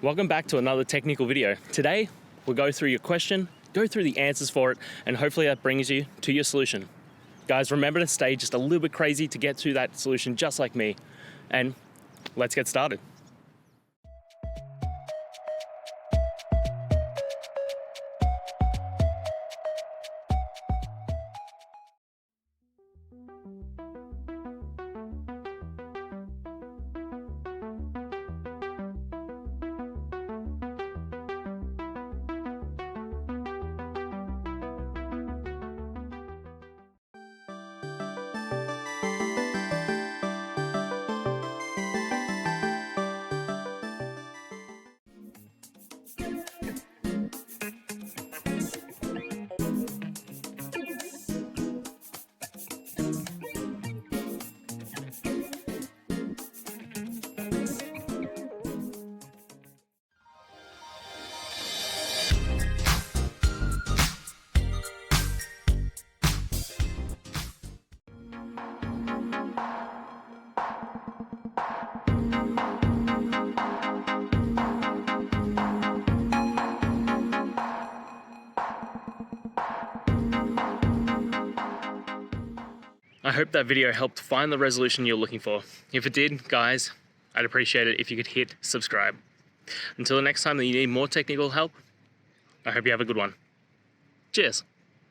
Welcome back to another technical video. Today, we'll go through your question, go through the answers for it, and hopefully that brings you to your solution. Guys, remember to stay just a little bit crazy to get to that solution just like me. And let's get started. I hope that video helped find the resolution you're looking for. If it did, guys, I'd appreciate it if you could hit subscribe. Until the next time that you need more technical help, I hope you have a good one. Cheers.